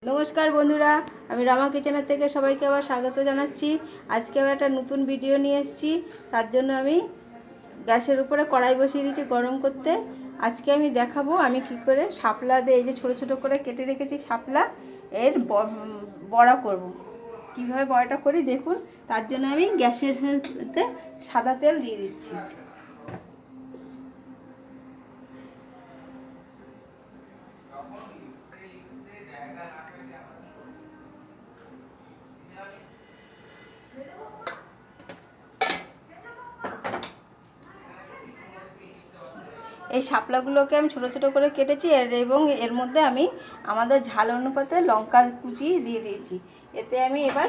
নমস্কার বন্ধুরা, আমি রামা কিচেনের থেকে সবাইকে আবার স্বাগত জানাচ্ছি। আজকে আবার একটা নতুন ভিডিও নিয়ে এসেছি। তার জন্য আমি গ্যাসের উপরে কড়াই বসিয়ে দিয়েছি গরম করতে। আজকে আমি দেখাবো আমি কি করে শাপলা দিয়ে, এই যে ছোট ছোট করে কেটে রেখেছি শাপলা, এর বড়া করব। কিভাবে বড়াটা করি দেখুন। তার জন্য আমি গ্যাসের মধ্যে সাদা তেল দিয়ে দিচ্ছি। এই শাপলাগুলোকে আমি ছোট ছোট করে কেটেছি এবং এর মধ্যে আমি আমাদের ঝাল অনুপাতে লঙ্কা কুচি দিয়ে দিয়েছি। এতে আমি এবার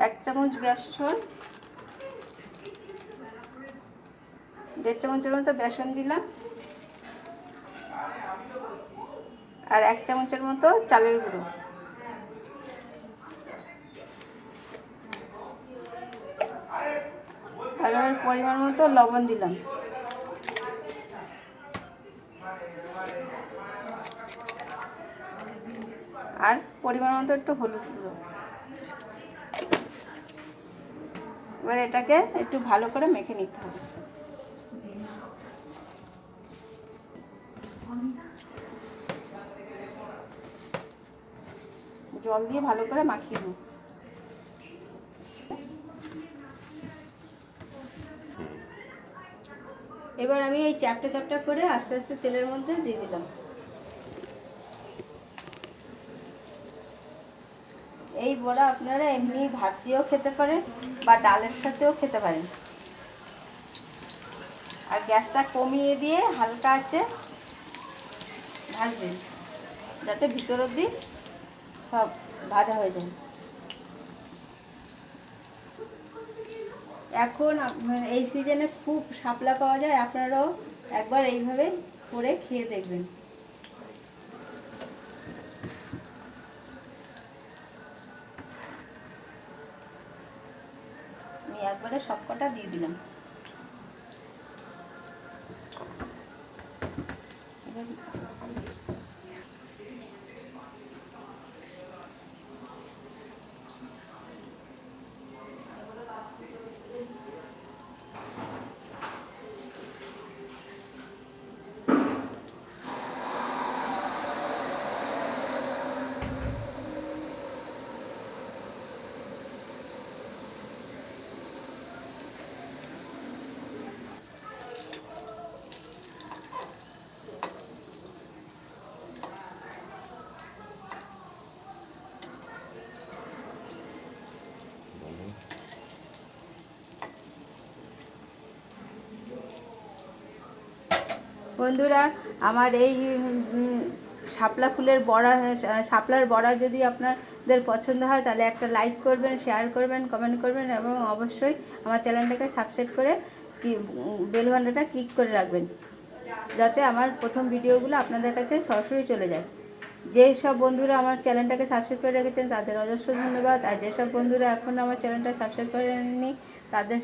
এক চামচ বেসন, 1.5 চামচের মতো বেসন দিলাম, আর 1 চামচের মতো চালের গুঁড়ো, আর এবার পরিমাণ মতো লবণ দিলাম, আর পরিমাণ মতো একটু হলুদ গুঁড়ো। এবার এটাকে একটু ভালো করে মেখে নিতে হবে। জল দিয়ে ভালো করে মাখিয়ে নেব। এবার আমি এই চ্যাপটা চ্যাপটা করে আস্তে আস্তে তেলের মধ্যে দিয়ে দিলাম। এই বড়া আপনারা এমনি ভাত দিয়েও খেতে পারেন বা ডালের সাথেও খেতে পারেন। আর গ্যাসটা কমিয়ে দিয়ে হালকা আছে ভাজবেন, যাতে ভিতর অবধি সব ভাজা হয়ে যায়। এখন এই সিজনে খুব শাপলা পাওয়া যায়, আপনারাও একবার এইভাবে করে খেয়ে দেখবেন। আমি একবারে সবকটা দিয়ে দিলাম। বন্ধুরা, আমার এই শাপলা ফুলের বড়া, শাপলার বড়া যদি আপনাদের পছন্দ হয় তাহলে একটা লাইক করবেন, শেয়ার করবেন, কমেন্ট করবেন এবং অবশ্যই আমার চ্যানেলটাকে সাবস্ক্রাইব করে বেল বাটনটা ক্লিক করে রাখবেন, যাতে আমার প্রথম ভিডিওগুলো আপনাদের কাছে সরাসরি চলে যায়। যেসব বন্ধুরা আমার চ্যানেলটাকে সাবস্ক্রাইব করে রেখেছেন তাদের অজস্র ধন্যবাদ। আর যেসব বন্ধুরা এখনও আমার চ্যানেলটা সাবস্ক্রাইব করেননি তাদের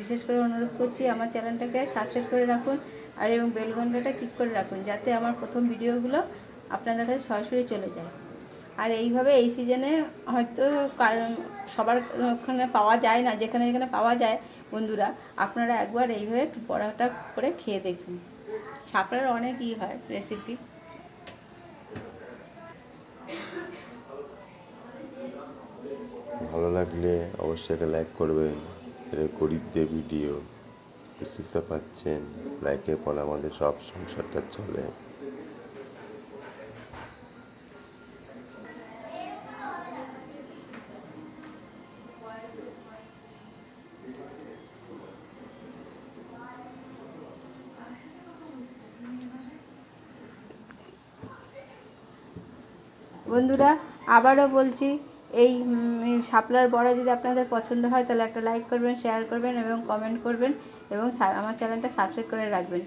বিশেষ করে অনুরোধ করছি আমার চ্যানেলটাকে সাবস্ক্রাইব করে রাখুন আর এবং বেল ঘন্টাটা ক্লিক করে রাখুন, যাতে আমার প্রথম ভিডিওগুলো আপনাদের কাছে সরাসরি চলে যায়। আর এইভাবে এই সিজনে হয়তো সবার ওখানে পাওয়া যায় না, যেখানে যেখানে পাওয়া যায় বন্ধুরা আপনারা একবার এইভাবে বড়াটা করে খেয়ে দেখুন। শাপলার অনেক হয় রেসিপি। ভালো লাগলে অবশ্যই একটা লাইক করবেন। এটা গরিবদের ভিডিও, বুঝতে পারছেন, লাইকের পর আমাদের সব সংসারটা চলে। বন্ধুরা আবারও বলছি, এই শাপলার বড়া যদি আপনাদের পছন্দ হয় তাহলে একটা লাইক করবেন, শেয়ার করবেন এবং কমেন্ট করবেন এবং আমার চ্যানেলটা সাবস্ক্রাইব করে রাখবেন।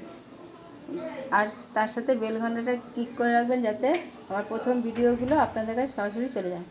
আর তার সাথে বেল ঘন্টাটা ক্লিক করে রাখবেন, যাতে আমার প্রথম ভিডিওগুলো আপনাদের কাছে সরাসরি চলে যায়।